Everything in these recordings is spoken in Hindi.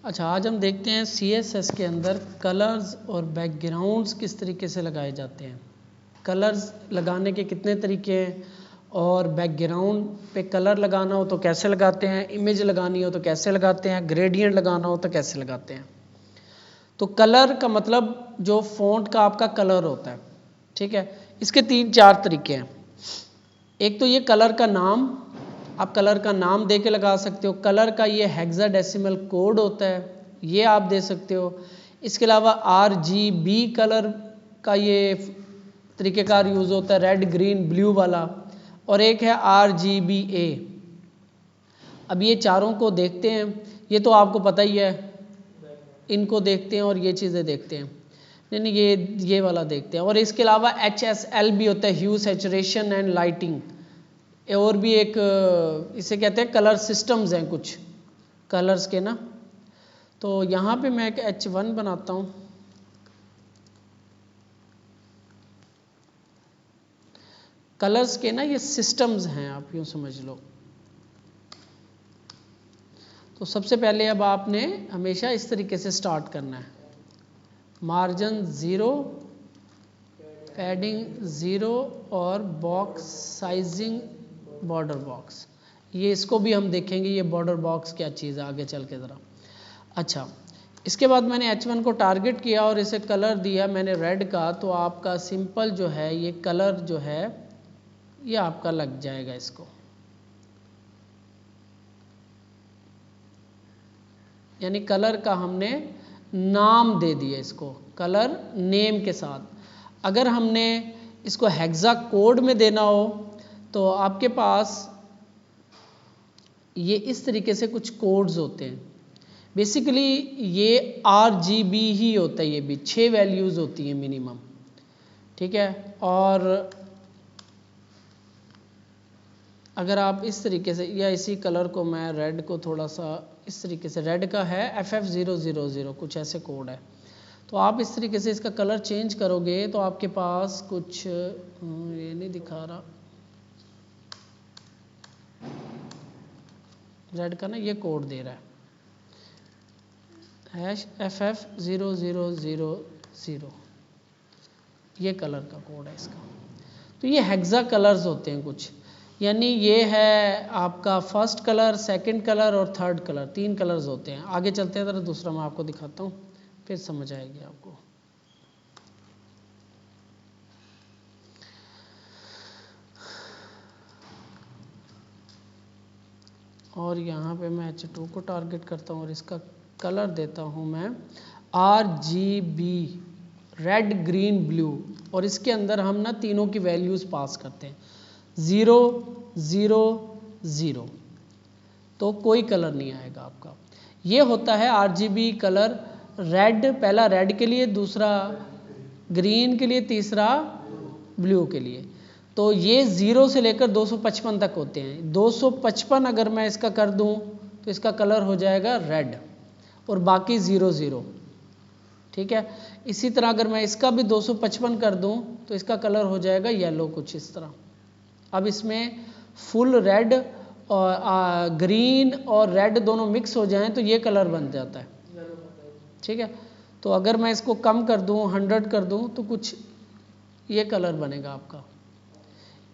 अच्छा, आज हम देखते हैं CSS के अंदर कलर्स और बैकग्राउंड्स किस तरीके से लगाए जाते हैं। कलर्स लगाने के कितने तरीके हैं और बैकग्राउंड पे कलर लगाना हो तो कैसे लगाते हैं, इमेज लगानी हो तो कैसे लगाते हैं, ग्रेडियंट लगाना हो तो कैसे लगाते हैं। तो कलर का मतलब जो फ़ॉन्ट का आपका कलर होता है, ठीक है। इसके 3-4 तरीके हैं। एक तो ये कलर का नाम, आप कलर का नाम दे के लगा सकते हो। कलर का ये हेक्साडेसिमल कोड होता है, ये आप दे सकते हो। इसके अलावा RGB कलर का ये तरीक़ेकार यूज़ होता है, रेड ग्रीन ब्लू वाला। और एक है RGBA। अब ये चारों को देखते हैं, ये तो आपको पता ही है, इनको देखते हैं और ये चीज़ें देखते हैं। नहीं, ये वाला देखते हैं। और इसके अलावा HSL भी होता है, ह्यू सैचुरेशन एंड लाइटिंग। और भी एक इसे कहते हैं कलर सिस्टम्स हैं कुछ कलर्स के ना। तो यहाँ पे मैं एक H1 बनाता हूँ। कलर्स के ना ये सिस्टम्स हैं, आप यूँ समझ लो। तो सबसे पहले अब आपने हमेशा इस तरीके से स्टार्ट करना है। मार्जिन 0, पैडिंग 0 और बॉक्स साइजिंग बॉर्डर बॉक्स। ये इसको भी हम देखेंगे, ये बॉर्डर बॉक्स क्या चीज़ है आगे चल के ज़रा। अच्छा, इसके बाद मैंने H1 को टारगेट किया और इसे कलर दिया मैंने रेड का। तो आपका सिंपल जो है ये कलर जो है ये आपका लग जाएगा इसको, यानी कलर का हमने नाम दे दिया इसको, कलर नेम के साथ। अगर हमने इसको हेक्सा कोड में देना हो तो आपके पास ये इस तरीके से कुछ कोड्स होते हैं। बेसिकली ये RGB ही होता है, ये भी 6 वैल्यूज़ होती हैं मिनिमम, ठीक है। और अगर आप इस तरीके से या इसी कलर को मैं रेड को थोड़ा सा इस तरीके से, रेड का है FF000 कुछ ऐसे कोड है। तो आप इस तरीके से इसका कलर चेंज करोगे तो आपके पास कुछ ये नहीं दिखा रहा, रेड का ना ये कोड दे रहा है FF0000, ये कलर का कोड है इसका। तो ये हेक्सा कलर्स होते हैं कुछ, यानी ये है आपका फर्स्ट कलर, सेकंड कलर और थर्ड कलर, 3 कलर्स होते हैं। आगे चलते हैं, ज़रा दूसरा मैं आपको दिखाता हूँ, फिर समझ आएगी आपको। और यहाँ पे मैं H2 को टारगेट करता हूँ और इसका कलर देता हूँ मैं RGB, रेड ग्रीन ब्लू। और इसके अंदर हम ना तीनों की वैल्यूज़ पास करते हैं, 0 0 0, तो कोई कलर नहीं आएगा आपका। ये होता है RGB कलर। रेड, पहला रेड के लिए, दूसरा ग्रीन के लिए, तीसरा ब्लू के लिए। तो ये 0 से लेकर 255 तक होते हैं। 255 अगर मैं इसका कर दूं तो इसका कलर हो जाएगा रेड और बाकी 0 0, ठीक है। इसी तरह अगर मैं इसका भी 255 कर दूं तो इसका कलर हो जाएगा येलो, कुछ इस तरह। अब इसमें फुल रेड और ग्रीन और रेड दोनों मिक्स हो जाएं तो ये कलर बन जाता है, ठीक है। तो अगर मैं इसको कम कर दूं, 100 कर दूं तो कुछ ये कलर बनेगा आपका।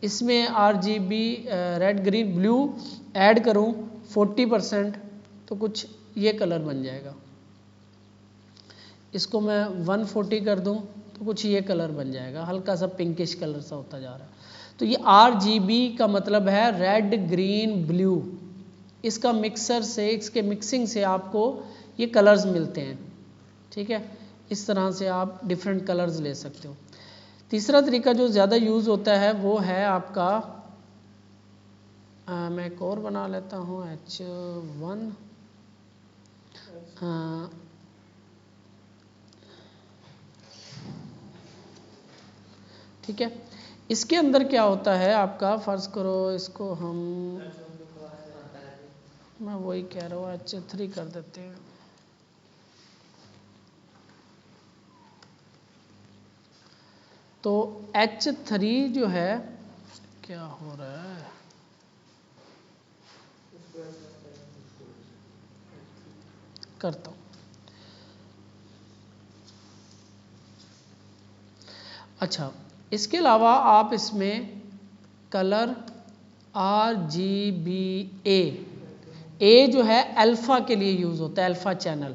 इसमें RGB red green blue add करूं 40% तो कुछ ये कलर बन जाएगा। इसको मैं 140 कर दूं तो कुछ ये कलर बन जाएगा, हल्का सा पिंकिश कलर सा होता जा रहा है। तो ये RGB का मतलब है रेड ग्रीन ब्लू। इसका मिक्सर से, इसके मिक्सिंग से आपको ये कलर्स मिलते हैं, ठीक है। इस तरह से आप डिफरेंट कलर्स ले सकते हो। तीसरा तरीका जो ज़्यादा यूज़ होता है वो है आपका, मैं एक और बना लेता हूँ H1। ठीक है। इसके अंदर क्या होता है आपका, फ़र्ज करो इसको हम, मैं वही कह रहा हूँ H3 कर देते हैं। तो H3 जो है, क्या हो रहा है, करता हूँ। अच्छा, इसके अलावा आप इसमें कलर RGBA, ए जो है अल्फ़ा के लिए यूज़ होता है, अल्फ़ा चैनल,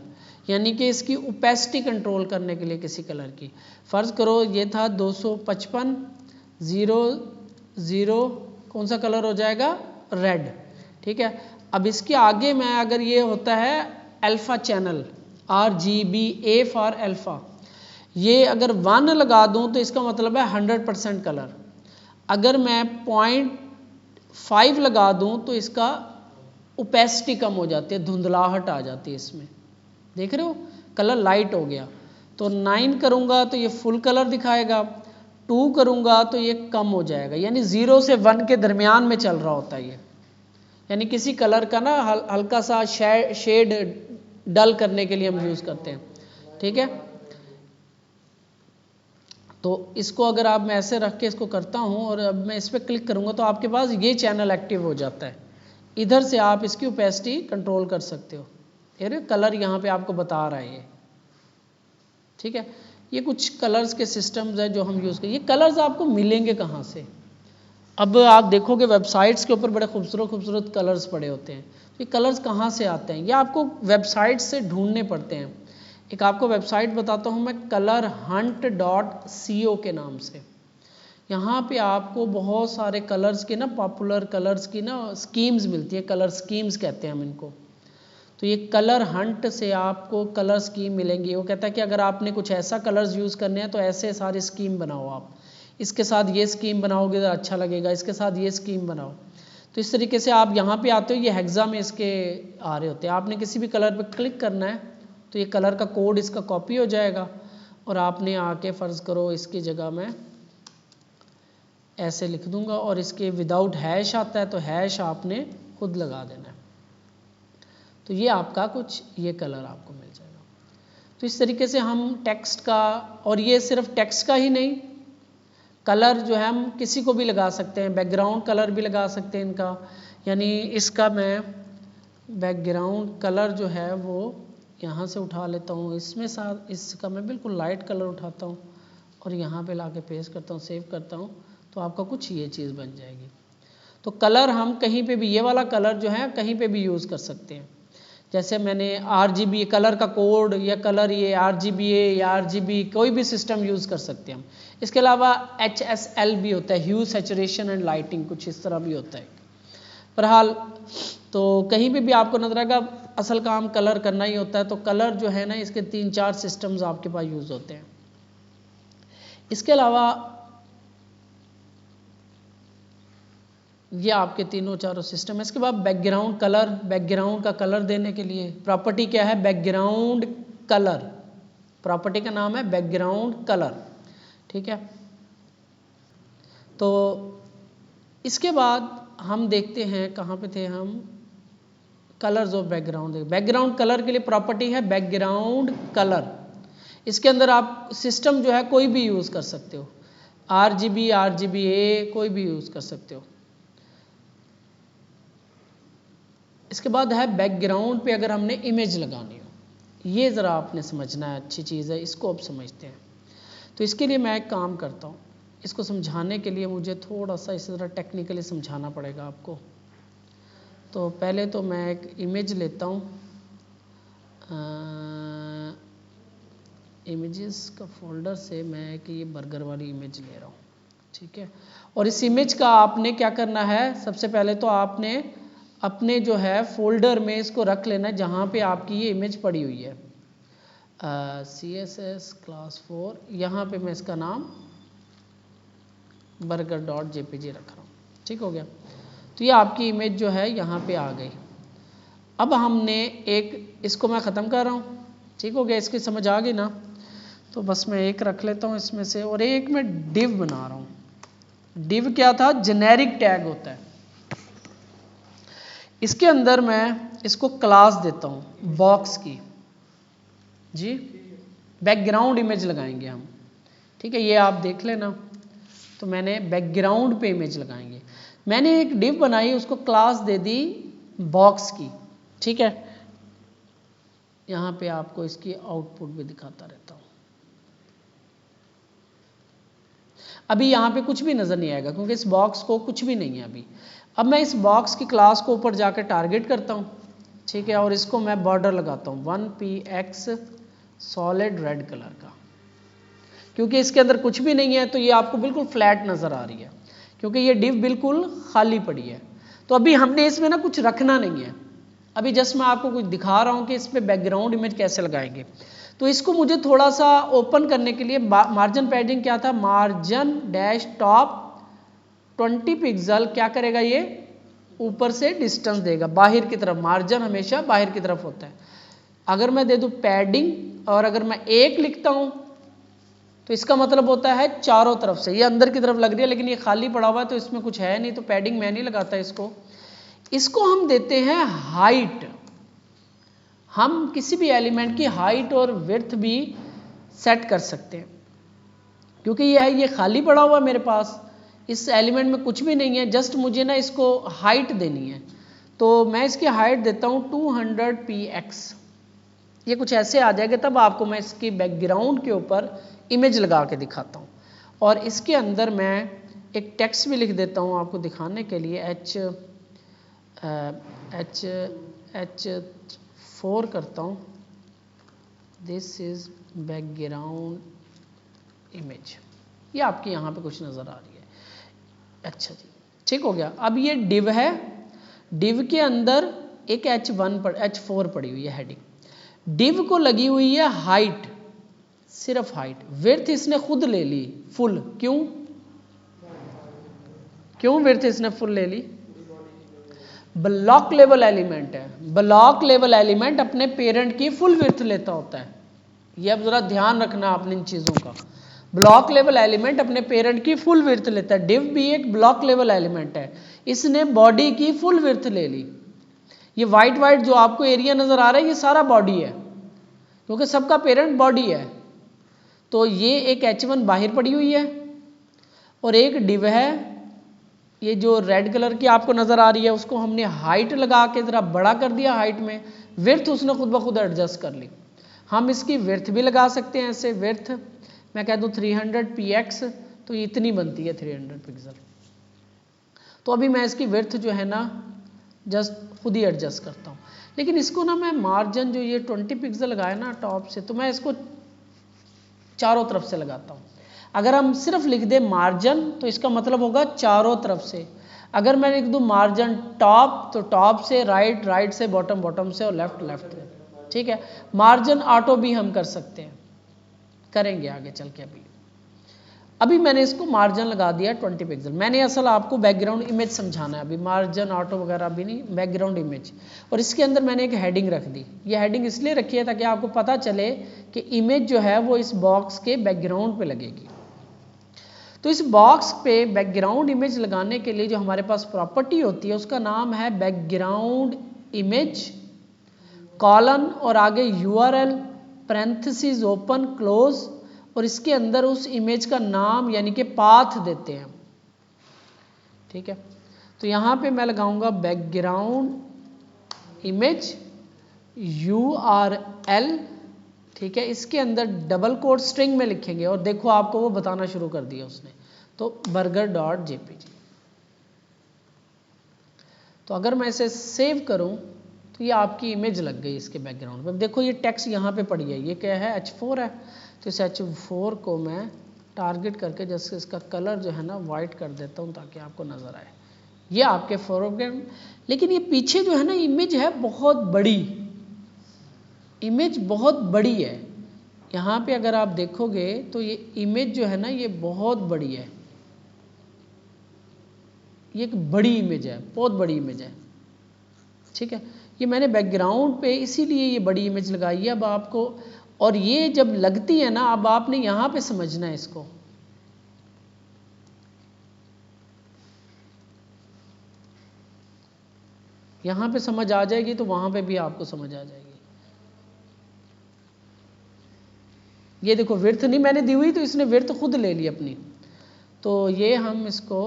यानी कि इसकी ओपेसिटी कंट्रोल करने के लिए किसी कलर की। फ़र्ज़ करो ये था 255, 00, कौन सा कलर हो जाएगा, रेड, ठीक है। अब इसके आगे मैं अगर ये होता है alpha channel, RGBA for alpha, ये अगर 1 लगा दूं तो इसका मतलब है 100% कलर। अगर मैं 0.5 लगा दूं तो इसका ओपेसिटी कम हो जाती है, धुंधलाहट आ जाती है इसमें, देख रहे हो, कलर लाइट हो गया। तो 9 करूंगा तो ये फुल कलर दिखाएगा, 2 करूंगा तो ये कम हो जाएगा, यानी 0 से 1 के दरमियान में चल रहा होता है ये, यानी किसी कलर का ना हल्का सा शेड डल करने के लिए हम यूज़ करते हैं, ठीक है। तो इसको अगर आप, मैं ऐसे रख के इसको करता हूँ और अब मैं इस पर क्लिक करूँगा तो आपके पास ये चैनल एक्टिव हो जाता है। इधर से आप इसकी ओपेसिटी कंट्रोल कर सकते हो, ये कलर यहाँ पे आपको बता रहा है ये, ठीक है। ये कुछ कलर्स के सिस्टम्स हैं जो हम यूज़ करें। ये कलर्स आपको मिलेंगे कहाँ से? अब आप देखोगे वेबसाइट्स के ऊपर बड़े खूबसूरत खूबसूरत कलर्स पड़े होते हैं, तो ये कलर्स कहाँ से आते हैं? ये आपको वेबसाइट से ढूंढने पड़ते हैं। एक आपको वेबसाइट बताता हूँ मैं, colorhunt.co के नाम से। यहाँ पे आपको बहुत सारे कलर्स के ना, पॉपुलर कलर्स की ना स्कीम्स मिलती है, कलर स्कीम्स कहते हैं हम इनको। तो ये कलर हंट से आपको कलर स्कीम मिलेंगी। वो कहता है कि अगर आपने कुछ ऐसा कलर्स यूज़ करने हैं तो ऐसे सारी स्कीम बनाओ, आप इसके साथ ये स्कीम बनाओगे तो अच्छा लगेगा, इसके साथ ये स्कीम बनाओ। तो इस तरीके से आप यहाँ पे आते हो, ये हेक्सा में इसके आ रहे होते हैं। आपने किसी भी कलर पे क्लिक करना है तो ये कलर का कोड इसका कॉपी हो जाएगा और आपने आके फ़र्ज़ करो इसकी जगह मैं ऐसे लिख दूंगा और इसके विदाउट हैश आता है तो हैश आपने खुद लगा देना है, तो ये आपका कुछ ये कलर आपको मिल जाएगा। तो इस तरीके से हम टेक्स्ट का, और ये सिर्फ टेक्स्ट का ही नहीं, कलर जो है हम किसी को भी लगा सकते हैं, बैकग्राउंड कलर भी लगा सकते हैं इनका। यानी इसका मैं बैकग्राउंड कलर जो है वो यहाँ से उठा लेता हूँ, इसमें साथ इसका मैं बिल्कुल लाइट कलर उठाता हूँ और यहाँ पे लाके पेस्ट करता हूँ, सेव करता हूँ, तो आपका कुछ ये चीज़ बन जाएगी। तो कलर हम कहीं पे भी, ये वाला कलर जो है कहीं पे भी यूज़ कर सकते हैं। जैसे मैंने RGB कलर का कोड या कलर ये RGBA या RGB कोई भी सिस्टम यूज़ कर सकते हैं हम। इसके अलावा HSL भी होता है, ह्यू सैचुरेशन एंड लाइटिंग, कुछ इस तरह भी होता है। बहरहाल तो कहीं पे भी आपको नजर आएगा, असल काम कलर करना ही होता है। तो कलर जो है ना, इसके 3-4 सिस्टम्स आपके पास यूज़ होते हैं। इसके अलावा ये आपके 3-4 सिस्टम है। इसके बाद बैकग्राउंड कलर, बैकग्राउंड का कलर देने के लिए प्रॉपर्टी क्या है, बैकग्राउंड कलर, प्रॉपर्टी का नाम है बैकग्राउंड कलर, ठीक है। तो इसके बाद हम देखते हैं कहाँ पे थे हम, colours of background. Background colour के लिए प्रॉपर्टी है बैकग्राउंड कलर। इसके अंदर आप सिस्टम जो है कोई भी यूज़ कर सकते हो, RGB, RGBA कोई भी यूज़ कर सकते हो। इसके बाद है बैकग्राउंड पे अगर हमने इमेज लगानी हो, ये ज़रा आपने समझना है, अच्छी चीज़ है, इसको अब समझते हैं। तो इसके लिए मैं एक काम करता हूँ, इसको समझाने के लिए मुझे थोड़ा सा इस तरह टेक्निकली समझाना पड़ेगा आपको। तो पहले तो मैं एक इमेज लेता हूँ, इमेजेस का फोल्डर से मैं एक ये बर्गर वाली इमेज ले रहा हूँ, ठीक है। और इस इमेज का आपने क्या करना है, सबसे पहले तो आपने अपने जो है फोल्डर में इसको रख लेना है जहाँ पे आपकी ये इमेज पड़ी हुई है। CSS क्लास 4, यहाँ पे मैं इसका नाम burger.jpg रख रहा हूँ, ठीक हो गया। तो ये आपकी इमेज जो है यहाँ पे आ गई। अब हमने एक, इसको मैं ख़त्म कर रहा हूँ, ठीक हो गया, इसकी समझ आ गई ना। तो बस मैं एक रख लेता हूँ इसमें से, और एक मैं डिव बना रहा हूँ। डिव क्या था, जेनेरिक टैग होता है। इसके अंदर मैं इसको क्लास देता हूँ बॉक्स की, जी बैकग्राउंड इमेज लगाएंगे हम, ठीक है, ये आप देख लेना। तो मैंने बैकग्राउंड पे इमेज लगाएंगे, मैंने एक डिव बनाई, उसको क्लास दे दी बॉक्स की, ठीक है। यहाँ पे आपको इसकी आउटपुट भी दिखाता रहता हूँ। अभी यहाँ पे कुछ भी नज़र नहीं आएगा क्योंकि इस बॉक्स को कुछ भी नहीं है अभी। अब मैं इस बॉक्स की क्लास को ऊपर जाकर टारगेट करता हूँ, ठीक है, और इसको मैं बॉर्डर लगाता हूँ 1px सॉलिड रेड कलर का। क्योंकि इसके अंदर कुछ भी नहीं है तो ये आपको बिल्कुल फ्लैट नज़र आ रही है क्योंकि ये डिव बिल्कुल खाली पड़ी है। तो अभी हमने इसमें ना कुछ रखना नहीं है, अभी जस्ट मैं आपको कुछ दिखा रहा हूँ कि इस पर बैकग्राउंड इमेज कैसे लगाएंगे। तो इसको मुझे थोड़ा सा ओपन करने के लिए मार्जिन पैडिंग क्या था, मार्जिन डैश टॉप 20 पिक्सल क्या करेगा, ये ऊपर से डिस्टेंस देगा बाहर की तरफ। मार्जिन हमेशा बाहर की तरफ होता है। अगर मैं दे दूं पैडिंग और अगर मैं 1 लिखता हूं तो इसका मतलब होता है चारों तरफ से। ये अंदर की तरफ लग रही है लेकिन ये खाली पड़ा हुआ है तो इसमें कुछ है नहीं, तो पैडिंग मैं नहीं लगाता इसको हम देते हैं हाइट। हम किसी भी एलिमेंट की हाइट और विड्थ भी सेट कर सकते हैं क्योंकि ये खाली पड़ा हुआ है मेरे पास, इस एलिमेंट में कुछ भी नहीं है, जस्ट मुझे ना इसको हाइट देनी है। तो मैं इसकी हाइट देता हूँ 200px। ये कुछ ऐसे आ जाएगा, तब आपको मैं इसकी बैकग्राउंड के ऊपर इमेज लगा के दिखाता हूँ। और इसके अंदर मैं एक टेक्स्ट भी लिख देता हूँ आपको दिखाने के लिए, H4 करता हूँ, दिस इज बैकग्राउंड इमेज। ये आपके यहाँ पे कुछ नज़र आ रही है। अच्छा जी, ठीक हो गया। अब ये डिव है, डिव के अंदर एक H4 पड़ी हुई है हेडिंग। डिव को लगी हुई है हाइट, सिर्फ हाइट। विड्थ इसने खुद ले ली फुल, क्यों विड्थ इसने फुल ले ली, ब्लॉक लेवल एलिमेंट है। ब्लॉक लेवल एलिमेंट अपने पेरेंट की फुल विड्थ लेता होता है। ये अब जरा ध्यान रखना आपने इन चीज़ों का। ब्लॉक लेवल एलिमेंट अपने पेरेंट की फुल विड्थ लेता है। डिव भी एक ब्लॉक लेवल एलिमेंट है, इसने बॉडी की फुल विड्थ ले ली। ये वाइट जो आपको एरिया नजर आ रहा है ये सारा बॉडी है क्योंकि सबका पेरेंट बॉडी है। तो ये एक H1 बाहर पड़ी हुई है और एक डिव है, ये जो रेड कलर की आपको नजर आ रही है उसको हमने हाइट लगा के जरा बड़ा कर दिया हाइट में, विड्थ उसने खुद ब खुद एडजस्ट कर ली। हम इसकी विड्थ भी लगा सकते हैं ऐसे, विड्थ मैं कह दूं 300px, तो ये इतनी बनती है 300 पिक्सल। तो अभी मैं इसकी विड्थ जो है ना जस्ट खुद ही एडजस्ट करता हूँ। लेकिन इसको ना मैं मार्जिन जो ये 20 पिक्सल लगाया ना टॉप से, तो मैं इसको चारों तरफ से लगाता हूँ। अगर हम सिर्फ लिख दें मार्जिन तो इसका मतलब होगा चारों तरफ से। अगर मैं लिख दूं मार्जिन टॉप तो टॉप से, राइट से, बॉटम से और लेफ्ट से, ठीक है। मार्जिन ऑटो भी हम कर सकते हैं, करेंगे आगे चल के। अभी मैंने इसको मार्जिन लगा दिया 20 पिक्सल। मैंने असल आपको बैकग्राउंड इमेज समझाना है, अभी मार्जिन ऑटो वगैरह भी नहीं, बैकग्राउंड इमेज। और इसके अंदर मैंने एक हेडिंग रख दी। ये हेडिंग इसलिए रखी है ताकि आपको पता चले कि इमेज जो है वो इस बॉक्स के बैकग्राउंड पे लगेगी। तो इस बॉक्स पे बैकग्राउंड इमेज लगाने के लिए जो हमारे पास प्रॉपर्टी होती है उसका नाम है बैकग्राउंड इमेज कॉलन और आगे URL पैरेंथेसिस ओपन क्लोज, और इसके अंदर उस इमेज का नाम यानी कि पाथ देते हैं, ठीक है। तो यहाँ पे मैं लगाऊंगा बैकग्राउंड इमेज URL, ठीक है। इसके अंदर डबल कोट स्ट्रिंग में लिखेंगे और देखो आपको वो बताना शुरू कर दिया उसने, तो burger.jpg। तो अगर मैं इसे सेव करूं तो ये आपकी इमेज लग गई इसके बैकग्राउंड में। देखो ये टेक्स्ट यहाँ पे पड़ी है, ये क्या है H4 है, तो इस H4 को मैं टारगेट करके जैसे इसका कलर जो है ना वाइट कर देता हूँ ताकि आपको नज़र आए। ये आपके फोरग्राउंड, लेकिन ये पीछे जो है ना इमेज है बहुत बड़ी, इमेज बहुत बड़ी है। यहाँ पे अगर आप देखोगे तो ये इमेज जो है ना ये बहुत बड़ी है, ये एक बड़ी इमेज है, बहुत बड़ी इमेज है, ठीक है। ये मैंने बैकग्राउंड पे इसीलिए ये बड़ी इमेज लगाई है अब आपको। और ये जब लगती है ना, अब आपने यहाँ पे समझना है इसको। यहाँ पे समझ आ जाएगी तो वहाँ पे भी आपको समझ आ जाएगी। ये देखो विड्थ नहीं मैंने दी हुई तो इसने विड्थ खुद ले ली अपनी। तो ये हम इसको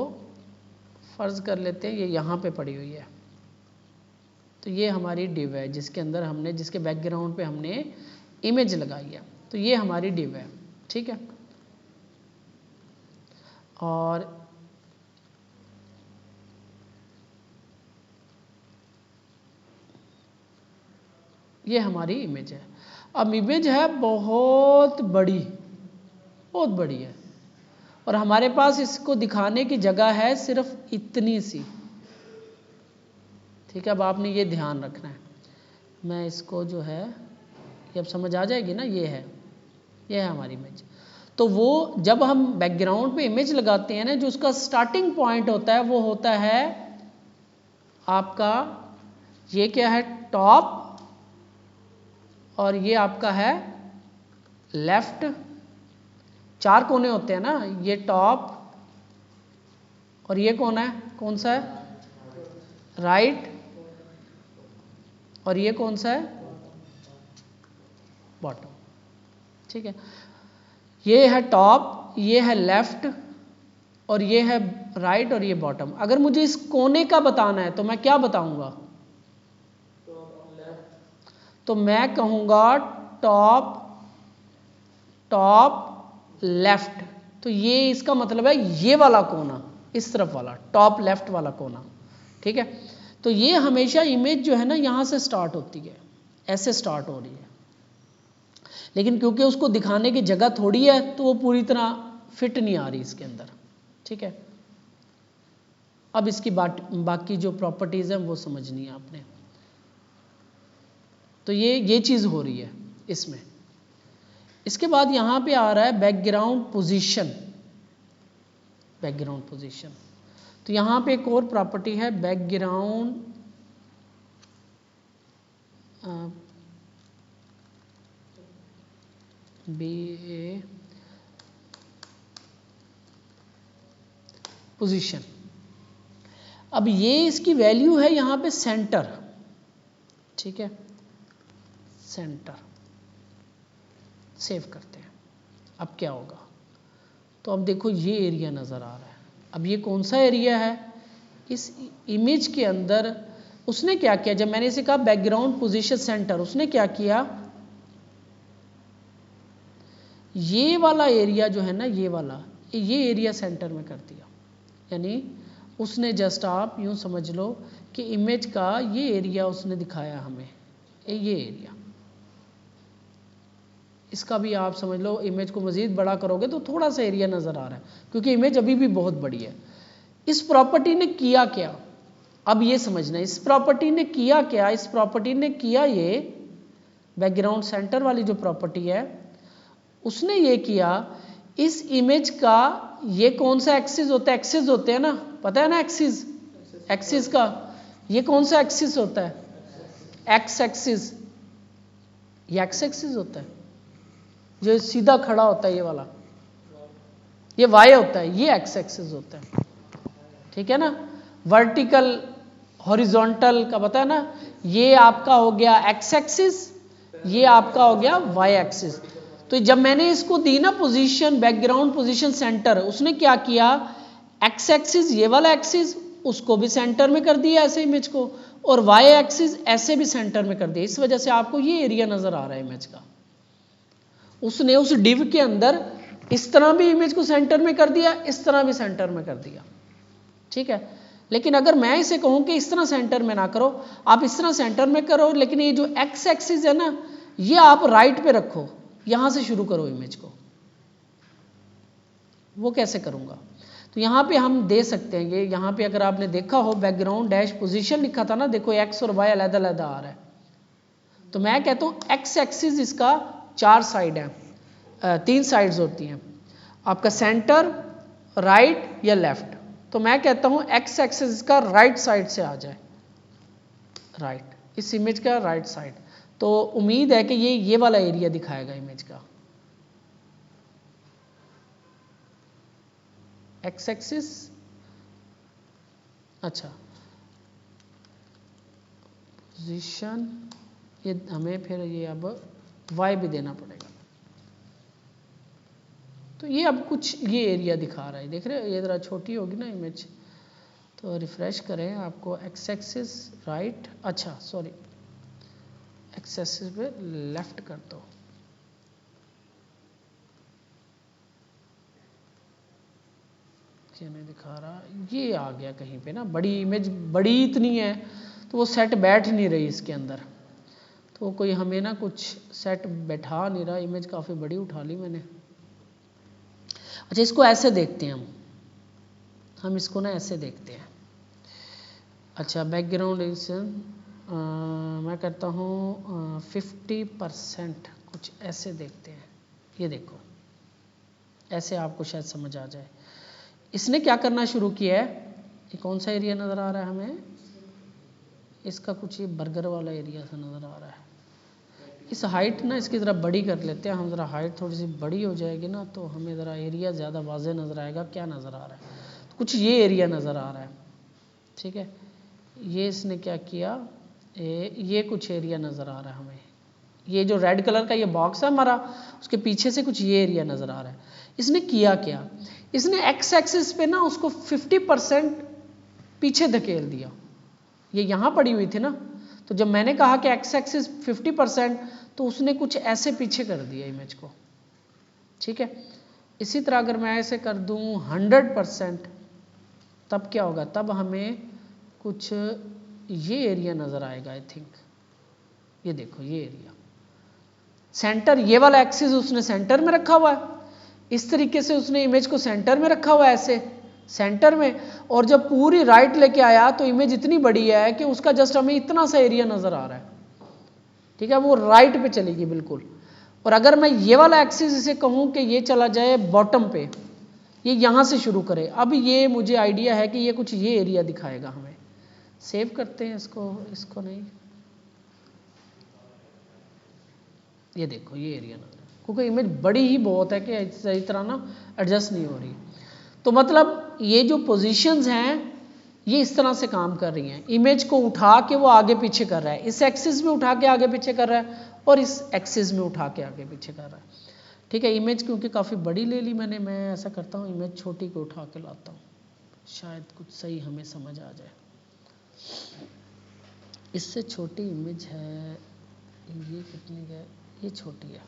फर्ज कर लेते हैं ये यहाँ पे पड़ी हुई है, तो ये हमारी डिव है जिसके अंदर हमने, जिसके बैकग्राउंड पे हमने इमेज लगाई है। तो ये हमारी डिव है, ठीक है। और ये हमारी इमेज है। अब इमेज है बहुत बड़ी, बहुत बड़ी है, और हमारे पास इसको दिखाने की जगह है सिर्फ इतनी सी, ठीक है। अब आपने ये ध्यान रखना है, मैं इसको जो है, ये अब समझ आ जाएगी ना, ये है हमारी इमेज। तो वो जब हम बैकग्राउंड पे इमेज लगाते हैं ना, जो उसका स्टार्टिंग पॉइंट होता है वो होता है आपका, ये क्या है, टॉप, और ये आपका है लेफ्ट। 4 कोने होते हैं ना, ये टॉप, और ये कौन है, कौन सा है, राइट, और ये कौन सा है, बॉटम, ठीक है। ये है टॉप, ये है लेफ्ट, और ये है राइट, और ये बॉटम। अगर मुझे इस कोने का बताना है तो मैं क्या बताऊंगा, तो मैं कहूंगा टॉप, टॉप लेफ्ट। तो ये इसका मतलब है ये वाला कोना, इस तरफ वाला टॉप लेफ्ट वाला कोना, ठीक है। तो ये हमेशा इमेज जो है ना यहाँ से स्टार्ट होती है, ऐसे स्टार्ट हो रही है, लेकिन क्योंकि उसको दिखाने की जगह थोड़ी है तो वो पूरी तरह फिट नहीं आ रही इसके अंदर, ठीक है। अब इसकी बाकी जो प्रॉपर्टीज हैं वो समझनी है आपने। तो ये चीज़ हो रही है इसमें। इसके बाद यहाँ पे आ रहा है बैकग्राउंड पोजीशन, बैकग्राउंड पोजीशन। तो यहाँ पे एक और प्रॉपर्टी है बैकग्राउंड पोजीशन। अब ये इसकी वैल्यू है यहाँ पे सेंटर, ठीक है, सेंटर। सेव करते हैं। अब क्या होगा, तो अब देखो ये एरिया नज़र आ रहा है। अब ये कौन सा एरिया है, इस इमेज के अंदर उसने क्या किया, जब मैंने इसे कहा बैकग्राउंड पोजीशन सेंटर, उसने क्या किया, ये वाला एरिया जो है ना, ये वाला, ये एरिया सेंटर में कर दिया। यानी उसने जस्ट, आप यूं समझ लो कि इमेज का ये एरिया उसने दिखाया हमें, ये एरिया। इसका भी आप समझ लो, इमेज को मज़ीद बड़ा करोगे तो थोड़ा सा एरिया नज़र आ रहा है, क्योंकि इमेज अभी भी बहुत बड़ी है। इस प्रॉपर्टी ने किया क्या, अब ये समझना है, इस प्रॉपर्टी ने किया क्या। इस प्रॉपर्टी ने किया ये, बैकग्राउंड सेंटर वाली जो प्रॉपर्टी है, उसने ये किया, इस इमेज का ये कौन सा एक्सिस होता है, एक्सिस होते हैं ना, पता है ना एक्सिस, एक्सिस का ये कौन सा एक्सिस होता है, एक्स एक्सिस, ये एक्स एक्सिस होता है, जो सीधा खड़ा होता है ये वाला, ये वाई होता है, ये एक्स एक्सिस होता है, ठीक है ना। वर्टिकल हॉरिजॉन्टल का पता है ना, ये आपका हो गया एक्स एक्सिस, ये आपका हो गया वाई एक्सिस। तो जब मैंने इसको दी ना पोजीशन, बैकग्राउंड पोजीशन सेंटर, उसने क्या किया, एक्स एक्सिस ये वाला एक्सिस उसको भी सेंटर में कर दिया ऐसे इमेज को, और वाई एक्सिस ऐसे भी सेंटर में कर दिया। इस वजह से आपको ये एरिया नजर आ रहा है इमेज का। उसने उस डिव के अंदर इस तरह भी इमेज को सेंटर में कर दिया, इस तरह भी सेंटर में कर दिया, ठीक है। लेकिन अगर मैं इसे कहूं कि इस तरह सेंटर में ना करो, आप इस तरह सेंटर में करो, लेकिन ये जो एक्स एक्सिस है ना, ये आप राइट पे रखो, यहां से शुरू करो इमेज को, वो कैसे करूंगा। तो यहां पे हम दे सकते हैं, यहां पे अगर आपने देखा हो बैकग्राउंड डैश पोजीशन लिखा था ना, देखो एक्स और वाई अलग अलग आ रहा है। तो मैं कहता हूं एक्स एक्सिस इसका 4 साइड है, 3 साइड्स होती हैं, आपका सेंटर, राइट या लेफ्ट। तो मैं कहता हूं एक्स एक्सिस का राइट साइड से आ जाए, राइट, इस इमेज का राइट साइड। तो उम्मीद है कि ये वाला एरिया दिखाएगा इमेज का, एक्स एक्सिस। अच्छा, पोजीशन, ये हमें फिर ये अब वाई भी देना पड़ेगा। तो ये अब कुछ ये एरिया दिखा रहा है, देख रहे हो, ये ज़रा छोटी होगी ना इमेज, तो रिफ्रेश करें, आपको एक्स एक्सिस राइट, अच्छा सॉरी एक्स एक्सिस पे लेफ्ट कर दो। क्या नहीं दिखा रहा, ये आ गया कहीं पे ना, बड़ी इमेज बड़ी इतनी है तो वो सेट बैठ नहीं रही इसके अंदर, तो कोई हमें ना कुछ सेट बैठा नहीं रहा, इमेज काफ़ी बड़ी उठा ली मैंने। अच्छा इसको ऐसे देखते हैं हम इसको ना ऐसे देखते हैं। अच्छा बैकग्राउंड इस मैं करता हूँ 50%, कुछ ऐसे देखते हैं। ये देखो ऐसे आपको शायद समझ आ जाए। इसने क्या करना शुरू किया है, ये कौन सा एरिया नज़र आ रहा है हमें, इसका कुछ ये बर्गर वाला एरिया सा नज़र आ रहा है। इस हाइट ना इसकी ज़रा बड़ी कर लेते हैं हम, ज़रा हाइट थोड़ी सी बड़ी हो जाएगी ना तो हमें ज़रा एरिया ज़्यादा वाज़े नज़र आएगा। क्या नज़र आ रहा है, तो कुछ ये एरिया नज़र आ रहा है, ठीक है। ये इसने क्या किया, ये कुछ एरिया नज़र आ रहा है हमें, ये जो रेड कलर का ये बॉक्स है हमारा, उसके पीछे से कुछ ये एरिया नज़र आ रहा है। इसने किया क्या, इसने एक्स एक्सिस पे ना उसको 50% पीछे धकेल दिया। ये यहाँ पड़ी हुई थी ना, तो जब मैंने कहा कि एक्स एक्सिस 50% तो उसने कुछ ऐसे पीछे कर दिया इमेज को, ठीक है। इसी तरह अगर मैं ऐसे कर दूँ 100%, तब क्या होगा, तब हमें कुछ ये एरिया नज़र आएगा आई थिंक। ये देखो ये एरिया सेंटर, ये वाला एक्सिस उसने सेंटर में रखा हुआ है, इस तरीके से उसने इमेज को सेंटर में रखा हुआ है ऐसे सेंटर में, और जब पूरी राइट लेके आया तो इमेज इतनी बड़ी है कि उसका जस्ट हमें इतना सा एरिया नज़र आ रहा है, ठीक है, वो राइट पे चलेगी बिल्कुल। और अगर मैं ये वाला एक्सिस इसे कहूँ कि ये चला जाए बॉटम पे, ये यहाँ से शुरू करे, अब ये मुझे आइडिया है कि ये कुछ ये एरिया दिखाएगा हमें। सेव करते हैं इसको नहीं, ये देखो ये एरिया ना, क्योंकि इमेज बड़ी ही बहुत है कि सही तरह ना एडजस्ट नहीं हो रही। तो मतलब ये जो पोजीशंस हैं ये इस तरह से काम कर रही हैं, इमेज को उठा के वो आगे पीछे कर रहा है, इस एक्सिस में उठा के आगे पीछे कर रहा है और इस एक्सिस में उठा के आगे पीछे कर रहा है, ठीक है। इमेज क्योंकि काफ़ी बड़ी ले ली मैंने, मैं ऐसा करता हूँ इमेज छोटी को उठा के लाता हूँ, शायद कुछ सही हमें समझ आ जाए। इससे छोटी इमेज है, ये कितनी है, ये छोटी है,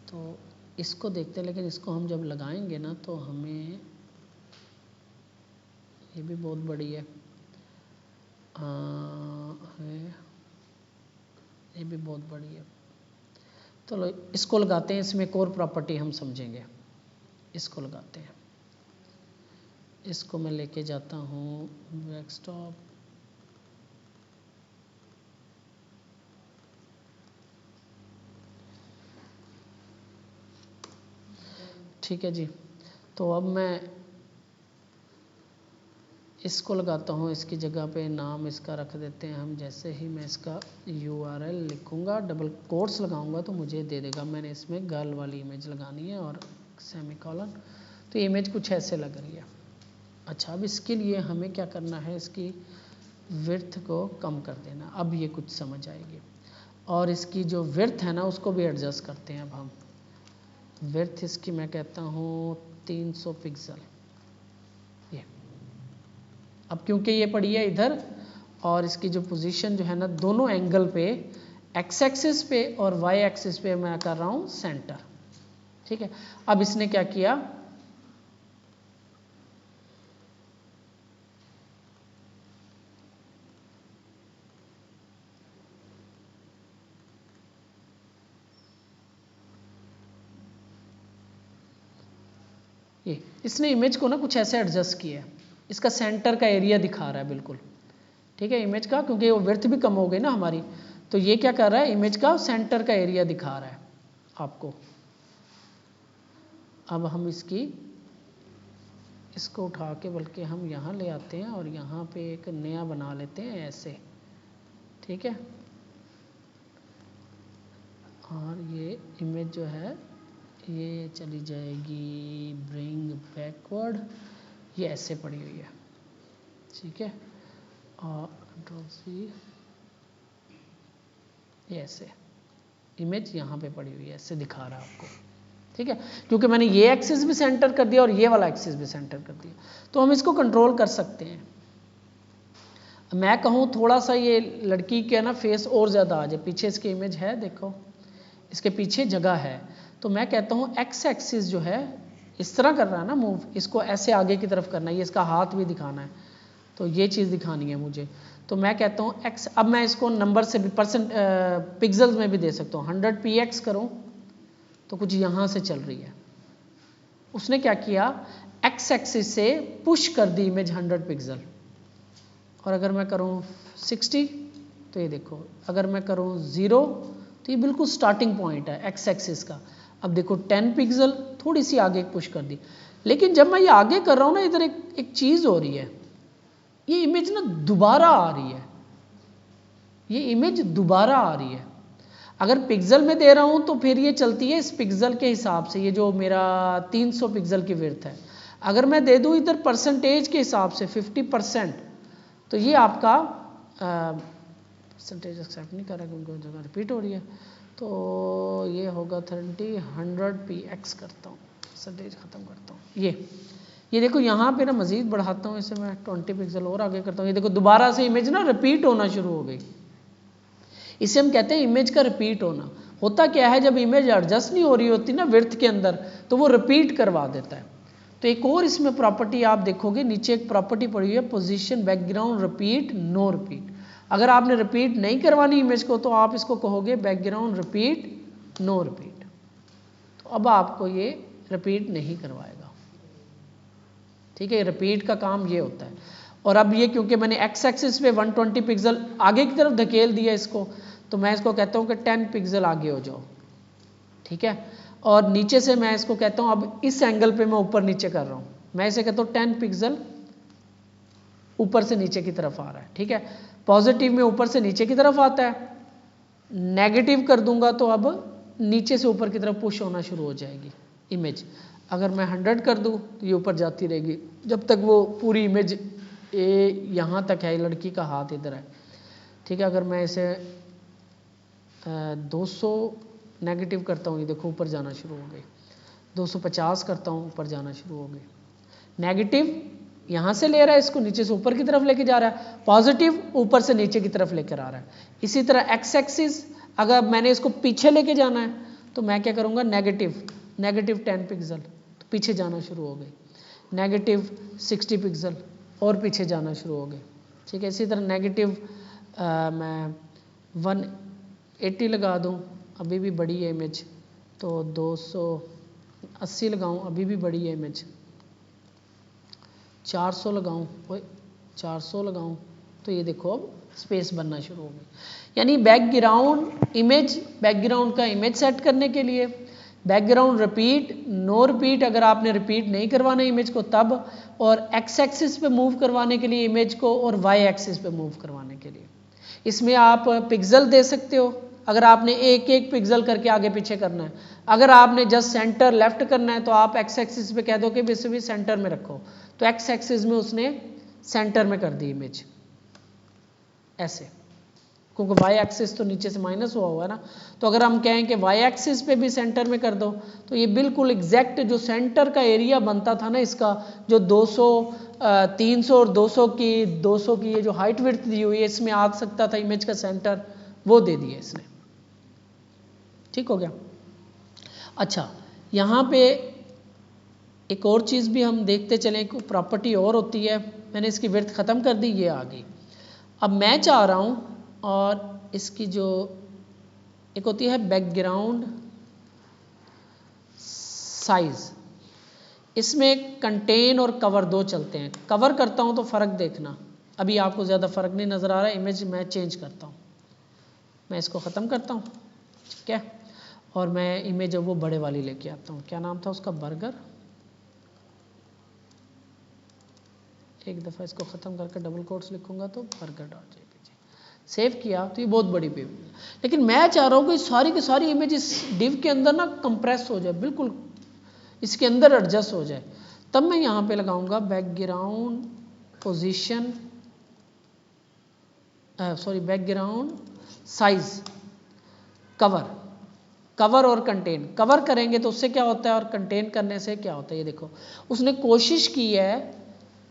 तो इसको देखते हैं। लेकिन इसको हम जब लगाएंगे ना तो हमें, ये भी बहुत बड़ी है, ये भी बहुत बड़ी है। चलो इसको लगाते हैं, इसमें एक और प्रॉपर्टी हम समझेंगे, इसको लगाते हैं। इसको मैं लेके जाता हूँ डेस्कटॉप, ठीक है जी। तो अब मैं इसको लगाता हूँ, इसकी जगह पे नाम इसका रख देते हैं हम। जैसे ही मैं इसका URL लिखूँगा, डबल कोट्स लगाऊंगा तो मुझे दे देगा। मैंने इसमें गर्ल वाली इमेज लगानी है और सेमीकोलन, तो इमेज कुछ ऐसे लग रही है। अच्छा अब इसके लिए हमें क्या करना है, इसकी विड्थ को कम कर देना, अब ये कुछ समझ आएगी। और इसकी जो विड्थ है ना उसको भी एडजस्ट करते हैं। अब हम विड्थ इसकी मैं कहता हूँ 300 पिक्सल। ये अब क्योंकि ये पड़ी है इधर और इसकी जो पोजीशन जो है ना दोनों एंगल पे, एक्स एक्सिस पे और वाई एक्सिस पे मैं कर रहा हूँ सेंटर, ठीक है। अब इसने क्या किया, ये इसने इमेज को ना कुछ ऐसे एडजस्ट किया है, इसका सेंटर का एरिया दिखा रहा है बिल्कुल, ठीक है, इमेज का, क्योंकि वो विड्थ भी कम हो गई ना हमारी, तो ये क्या कर रहा है, इमेज का सेंटर का एरिया दिखा रहा है आपको। अब हम इसको उठा के बल्कि हम यहाँ ले आते हैं और यहाँ पे एक नया बना लेते हैं ऐसे, ठीक है। और ये इमेज जो है ये चली जाएगी ब्रिंग बैकवर्ड, ये ऐसे पड़ी हुई है, ठीक है। और कंट्रोल C, ये ऐसे इमेज यहाँ पे पड़ी हुई है, ऐसे दिखा रहा है आपको, ठीक है, क्योंकि मैंने ये एक्सिस भी सेंटर कर दिया और ये वाला एक्सिस भी सेंटर कर दिया, तो हम इसको कंट्रोल कर सकते हैं। मैं कहूँ थोड़ा सा ये लड़की के ना फेस और ज़्यादा आ जाए, पीछे इसकी इमेज है, देखो इसके पीछे जगह है, तो मैं कहता हूँ एक्स एक्सिस जो है इस तरह कर रहा है ना मूव, इसको ऐसे आगे की तरफ करना है, ये इसका हाथ भी दिखाना है, तो ये चीज़ दिखानी है मुझे, तो मैं कहता हूँ एक्स। अब मैं इसको नंबर से भी पिक्सल्स में भी दे सकता हूँ, 100 px करूँ तो कुछ यहाँ से चल रही है, उसने क्या किया, एक्स एक्सिस से पुश कर दी इमेज 100 पिक्सल, और अगर मैं करूँ 60 तो ये देखो, अगर मैं करूँ 0 तो ये बिल्कुल स्टार्टिंग पॉइंट है एक्स एक्सिस का। अब देखो 10 पिक्सल थोड़ी सी आगे पुश कर दी, लेकिन जब मैं ये आगे कर रहा हूँ ना, इधर एक चीज़ हो रही है, ये इमेज ना दोबारा आ रही है, ये इमेज दोबारा आ रही है। अगर पिक्सल में दे रहा हूँ तो फिर ये चलती है इस पिक्सल के हिसाब से, ये जो मेरा 300 पिक्सल की विड्थ है, अगर मैं दे दूँ इधर परसेंटेज के हिसाब से 50%, तो ये आपका परसेंटेज एक्सेप्ट नहीं कर रहा क्योंकि जगह रिपीट हो रही है, तो ये होगा 30 100 px करता हूँ, परसेंटेज ख़त्म करता हूँ, ये देखो यहाँ पे ना मज़ीद बढ़ाता हूँ इसे, मैं 20 पिक्सल और आगे करता हूँ, ये देखो दोबारा से इमेज ना रिपीट होना शुरू हो गई, इसे हम कहते हैं इमेज का रिपीट होना। होता क्या है, जब इमेज एडजस्ट नहीं हो रही होती ना विड्थ के अंदर, तो वो रिपीट करवा देता है। तो एक और इसमें प्रॉपर्टी आप देखोगे, नीचे एक प्रॉपर्टी पड़ी हुई है, position background repeat no repeat. अगर आपने रिपीट नहीं करवानी इमेज को, तो आप इसको कहोगे बैकग्राउंड रिपीट नो रिपीट, तो अब आपको ये रिपीट नहीं करवाएगा, ठीक है, रिपीट का काम ये होता है। और अब ये क्योंकि मैंने एक्स एक्सिस पे 120 पिक्सल आगे की तरफ धकेल दिया इसको, तो मैं इसको कहता हूँ कि 10 पिक्सल आगे हो जाओ, ठीक है, और नीचे से मैं इसको कहता हूँ, अब इस एंगल पे मैं ऊपर नीचे कर रहा हूँ, मैं इसे कहता हूँ 10 पिक्सल ऊपर से नीचे की तरफ आ रहा है, ठीक है, पॉजिटिव में ऊपर से नीचे की तरफ आता है, नेगेटिव कर दूंगा तो अब नीचे से ऊपर की तरफ पुश होना शुरू हो जाएगी इमेज। अगर मैं 100 कर दूं तो ये ऊपर जाती रहेगी जब तक वो पूरी इमेज यहाँ तक है, लड़की का हाथ इधर है, ठीक है। अगर मैं इसे 200 नेगेटिव करता हूँ, ये देखो ऊपर जाना शुरू हो गई, 250 करता हूँ ऊपर जाना शुरू हो गई, नेगेटिव यहाँ से ले रहा है इसको नीचे से ऊपर की तरफ लेके जा रहा है, पॉजिटिव ऊपर से नीचे की तरफ लेकर आ रहा है। इसी तरह एक्स एक्सिस अगर मैंने इसको पीछे लेके जाना है तो मैं क्या करूँगा, नेगेटिव 10 पिक्सल तो पीछे जाना शुरू हो गई, नेगेटिव 60 पिक्सल और पीछे जाना शुरू हो गए, ठीक है। इसी तरह नेगेटिव मैं 180 लगा दूँ, अभी भी बड़ी है इमेज, तो 280 लगाऊँ, अभी भी बड़ी है इमेज, 400 लगाऊँ, 400 लगाऊँ, तो ये देखो अब स्पेस बनना शुरू हो गई। यानी बैकग्राउंड का इमेज सेट करने के लिए बैकग्राउंड रिपीट नो रिपीट, अगर आपने रिपीट नहीं करवाना इमेज को तब, और एक्स एक्सिस पे मूव करवाने के लिए इमेज को, और वाई एक्सिस पे मूव करवाने के लिए। इसमें आप पिक्सल दे सकते हो, अगर आपने एक एक पिक्सल करके आगे पीछे करना है। अगर आपने जस्ट सेंटर लेफ्ट करना है तो आप एक्स एक्सिस पे कह दो कि इसे भी सेंटर में रखो, तो एक्स एक्सिस में उसने सेंटर में कर दी इमेज ऐसे, क्योंकि वाई एक्सिस तो नीचे से माइनस हुआ हुआ है ना। तो अगर हम कहें कि वाई एक्सिस पे भी सेंटर में कर दो, तो ये बिल्कुल एग्जैक्ट जो सेंटर का एरिया बनता था ना इसका, जो 200 300 और 200 की ये जो हाइट विड्थ दी हुई है, इसमें आ सकता था इमेज का सेंटर, वो दे दिया इसने, ठीक हो गया। अच्छा, यहाँ पे एक और चीज़ भी हम देखते चलें, एक प्रॉपर्टी और होती है, मैंने इसकी विड्थ ख़त्म कर दी, ये आ गई। अब मैं चाह रहा हूँ, और इसकी जो एक होती है बैकग्राउंड साइज, इसमें कंटेन और कवर दो चलते हैं। कवर करता हूँ तो फ़र्क देखना, अभी आपको ज़्यादा फ़र्क नहीं नज़र आ रहा है, इमेज मैं चेंज करता हूँ, मैं इसको ख़त्म करता हूँ, ठीक है, और मैं इमेज वो बड़े वाली लेके आता हूँ, क्या नाम था उसका, बर्गर। एक दफ़ा इसको ख़त्म करके डबल कोट्स लिखूंगा तो burger.jpg, सेव किया तो ये बहुत बड़ी पेज। लेकिन मैं चाह रहा हूँ कि सारी की सारी इमेज इस डिव के अंदर ना कंप्रेस हो जाए, बिल्कुल इसके अंदर एडजस्ट हो जाए, तब मैं यहाँ पे लगाऊंगा background position background size cover, cover और कंटेन, कवर करेंगे तो उससे क्या होता है और कंटेन करने से क्या होता है, ये देखो उसने कोशिश की है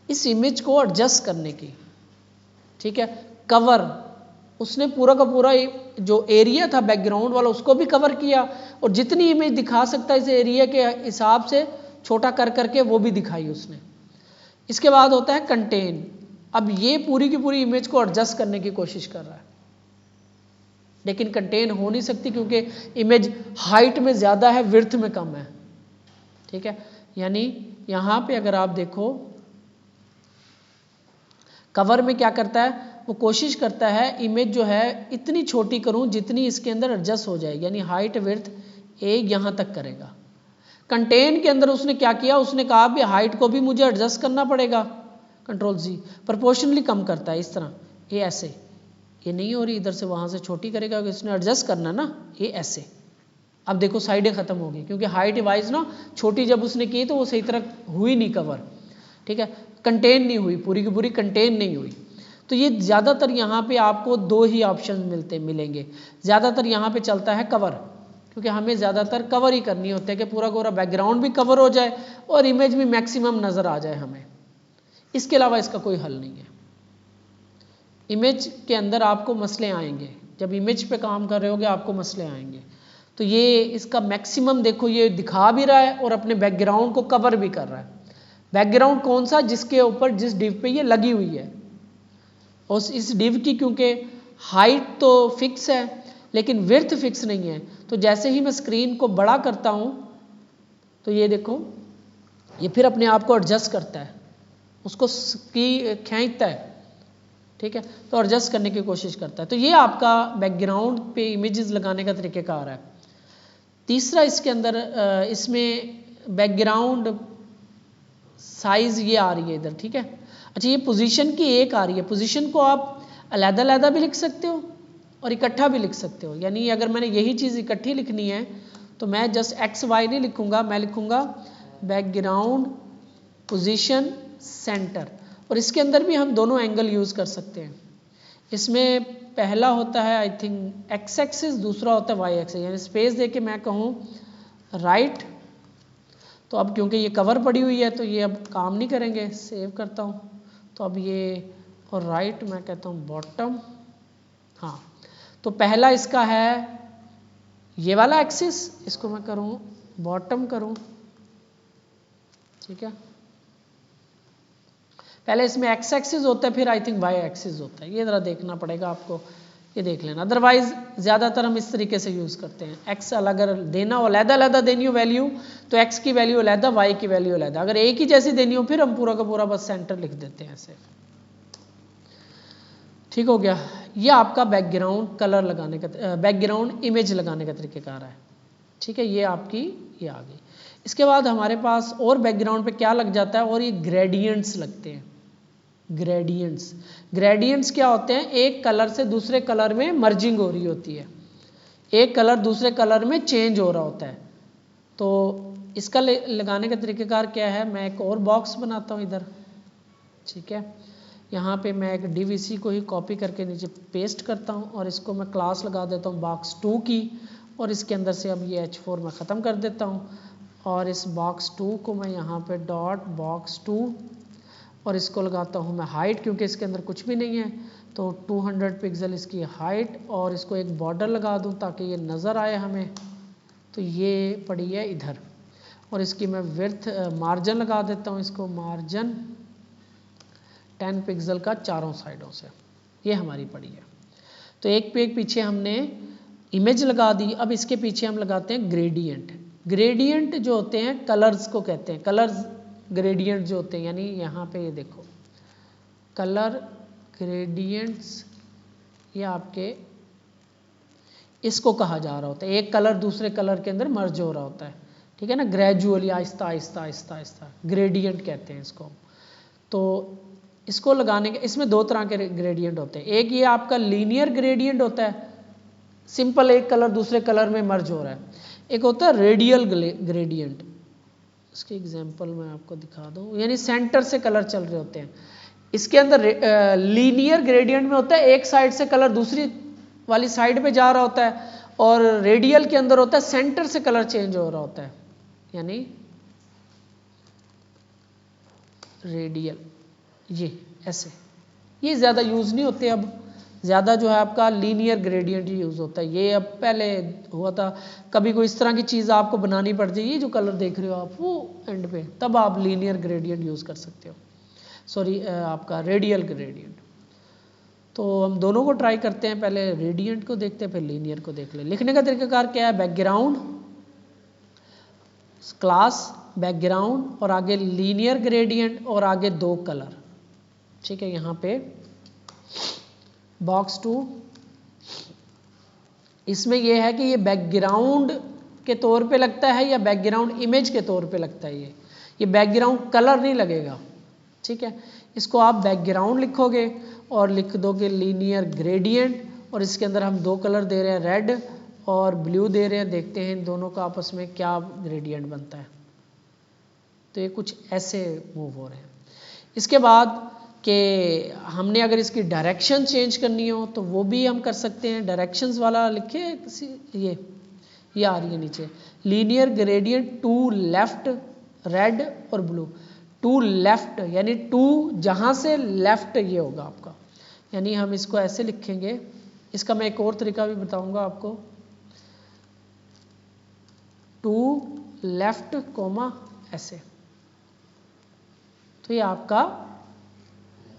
इस इमेज को एडजस्ट करने की, ठीक है। कवर, उसने पूरा का पूरा जो एरिया था बैकग्राउंड वाला उसको भी कवर किया और जितनी इमेज दिखा सकता है इस एरिया के हिसाब से छोटा कर करके वो भी दिखाई उसने। इसके बाद होता है कंटेन, अब ये पूरी की पूरी इमेज को एडजस्ट करने की कोशिश कर रहा है, लेकिन कंटेन हो नहीं सकती क्योंकि इमेज हाइट में ज़्यादा है, विड्थ में कम है, ठीक है। यानी यहाँ पे अगर आप देखो कवर में क्या करता है, वो कोशिश करता है इमेज जो है इतनी छोटी करूं जितनी इसके अंदर एडजस्ट हो जाए, यानी हाइट विड्थ एक यहाँ तक करेगा। कंटेन के अंदर उसने क्या किया, उसने कहा भी हाइट को भी मुझे एडजस्ट करना पड़ेगा, कंट्रोल जी, प्रोपोर्शनली कम करता है इस तरह, ये ऐसे, ये नहीं हो रही इधर से वहाँ से छोटी करेगा, इसने एडजस्ट करना ना, ये ऐसे। अब देखो साइडें ख़त्म हो गई क्योंकि हाइट वाइज ना छोटी जब उसने की तो वो सही तरह हुई नहीं कवर, ठीक है, कंटेन नहीं हुई, पूरी की पूरी कंटेन नहीं हुई। तो ये ज़्यादातर यहाँ पे आपको दो ही ऑप्शन मिलेंगे, ज़्यादातर यहाँ पे चलता है कवर, क्योंकि हमें ज़्यादातर कवर ही करनी होती है कि पूरा पूरा बैकग्राउंड भी कवर हो जाए और इमेज भी मैक्सिमम नज़र आ जाए हमें, इसके अलावा इसका कोई हल नहीं है। इमेज के अंदर आपको मसले आएंगे, जब इमेज पे काम कर रहे होगे आपको मसले आएंगे। तो ये इसका मैक्सिमम देखो ये दिखा भी रहा है और अपने बैकग्राउंड को कवर भी कर रहा है। बैकग्राउंड कौन सा, जिसके ऊपर जिस डिव पे ये लगी हुई है, और इस डिव की क्योंकि हाइट तो फिक्स है लेकिन विड्थ फिक्स नहीं है, तो जैसे ही मैं स्क्रीन को बड़ा करता हूँ तो ये देखो ये फिर अपने आप को एडजस्ट करता है, उसको खींचता है, ठीक है, तो एडजस्ट करने की कोशिश करता है। तो ये आपका बैकग्राउंड पे इमेजेस लगाने का तरीक़ेकार है। तीसरा इसके अंदर इसमें बैकग्राउंड साइज ये आ रही है इधर, ठीक है। अच्छा ये पोजीशन की एक आ रही है, पोजीशन को आप अलग-अलग भी लिख सकते हो और इकट्ठा भी लिख सकते हो, यानी अगर मैंने यही चीज़ इकट्ठी लिखनी है तो मैं जस्ट एक्स वाई नहीं लिखूंगा, मैं लिखूंगा बैकग्राउंड पोजीशन सेंटर, और इसके अंदर भी हम दोनों एंगल यूज़ कर सकते हैं। इसमें पहला होता है आई थिंक एक्स एक्सिस, दूसरा होता है वाई एक्सिस, यानी स्पेस दे के मैं कहूँ राइट, तो अब क्योंकि ये कवर पड़ी हुई है तो ये अब काम नहीं करेंगे, सेव करता हूँ, तो अब ये और राइट मैं कहता हूँ बॉटम, हाँ। तो पहला इसका है ये वाला एक्सिस, इसको मैं करूँ बॉटम करूँ, ठीक है। पहले इसमें एक्स एक्सिस होता है फिर आई थिंक वाई एक्सिस होता है, ये ज़रा देखना पड़ेगा आपको, ये देख लेना, अदरवाइज ज़्यादातर हम इस तरीके से यूज़ करते हैं। एक्स अलग अगर देना हो अलग-अलग देनी हो वैल्यू तो एक्स की वैल्यू अलग, वाई की वैल्यू अलग, अगर एक ही जैसी देनी हो फिर हम पूरा का पूरा बस सेंटर लिख देते हैं ऐसे, ठीक हो गया। ये आपका बैकग्राउंड कलर लगाने का, बैकग्राउंड इमेज लगाने का तरीक़ेकार है, ठीक है। ये आपकी ये आ गई। इसके बाद हमारे पास और बैकग्राउंड पे क्या लग जाता है, और ये ग्रेडियंट्स लगते हैं। ग्रेडियंट्स, ग्रेडियंट्स क्या होते हैं, एक कलर से दूसरे कलर में मर्जिंग हो रही होती है, एक कलर दूसरे कलर में चेंज हो रहा होता है। तो इसका लगाने का तरीक़ेकार क्या है, मैं एक और बॉक्स बनाता हूँ इधर, ठीक है। यहाँ पे मैं एक डिव इसी को ही कॉपी करके नीचे पेस्ट करता हूँ और इसको मैं क्लास लगा देता हूँ बॉक्स 2 की, और इसके अंदर से अब ये H4 मैं ख़त्म कर देता हूँ और इस बॉक्स 2 को मैं यहाँ पे डॉट बॉक्स 2 और इसको लगाता हूँ मैं हाइट, क्योंकि इसके अंदर कुछ भी नहीं है तो 200 पिक्सल इसकी हाइट, और इसको एक बॉर्डर लगा दूँ ताकि ये नज़र आए हमें, तो ये पड़ी है इधर, और इसकी मैं विड्थ मार्जिन लगा देता हूँ, इसको मार्जिन 10 पिक्सल का चारों साइडों से, ये हमारी पड़ी है। तो एक पे एक पीछे हमने इमेज लगा दी, अब इसके पीछे हम लगाते हैं ग्रेडियंट। ग्रेडियंट जो होते हैं कलर्स को कहते हैं, कलर्स ग्रेडियंट जो होते हैं, यानी यहाँ पे ये देखो कलर ग्रेडियंट्स, ये आपके इसको कहा जा रहा होता है, एक कलर दूसरे कलर के अंदर मर्ज हो रहा होता है, ठीक है ना, ग्रेजुअली आहिस्ता आहिस्ता आहिस्ता आहिस्ता, ग्रेडियंट कहते हैं इसको। तो इसको लगाने के इसमें दो तरह के ग्रेडियंट होते हैं, एक ये आपका लीनियर ग्रेडियंट होता है, सिंपल एक कलर दूसरे कलर में मर्ज हो रहा है, एक होता है रेडियल ग्रेडियंट, इसकी एग्जांपल मैं आपको दिखा दूं, यानी सेंटर से कलर चल रहे होते हैं। इसके अंदर लीनियर ग्रेडियंट में होता है एक साइड से कलर दूसरी वाली साइड पे जा रहा होता है, और रेडियल के अंदर होता है सेंटर से कलर चेंज हो रहा होता है, यानी रेडियल ये ऐसे, ये ज़्यादा यूज़ नहीं होते अब, ज़्यादा जो है आपका लीनियर ग्रेडियंट यूज़ होता है। ये अब पहले हुआ था, कभी कोई इस तरह की चीज़ आपको बनानी पड़ जाए, ये जो कलर देख रहे हो आप वो एंड पे, तब आप लीनियर ग्रेडियंट यूज़ कर सकते हो, सॉरी आपका रेडियल ग्रेडियंट। तो हम दोनों को ट्राई करते हैं, पहले रेडियंट को देखते हैं फिर लीनियर को देख ले। लिखने का तरीकाकार क्या है, बैकग्राउंड क्लास बैकग्राउंड और आगे लीनियर ग्रेडियंट और आगे 2 कलर, ठीक है। यहाँ पे बॉक्स 2, इसमें यह है कि ये बैकग्राउंड के तौर पे लगता है या बैकग्राउंड इमेज के तौर पे लगता है, ये बैकग्राउंड कलर नहीं लगेगा, ठीक है। इसको आप बैकग्राउंड लिखोगे और लिख दोगे लीनियर ग्रेडियंट, और इसके अंदर हम 2 कलर दे रहे हैं, रेड और ब्लू दे रहे हैं। देखते हैं इन दोनों का आपस में क्या ग्रेडियंट बनता है। तो ये कुछ ऐसे मूव हो रहे हैं। इसके बाद कि हमने अगर इसकी डायरेक्शन चेंज करनी हो तो वो भी हम कर सकते हैं। डायरेक्शंस वाला लिखे, ये आ रही है नीचे, linear gradient to left red और ब्लू, टू लेफ्ट यानी टू जहाँ से लेफ्ट ये होगा आपका, यानी हम इसको ऐसे लिखेंगे। इसका मैं एक और तरीका भी बताऊंगा आपको, टू लेफ्ट कोमा ऐसे। तो ये आपका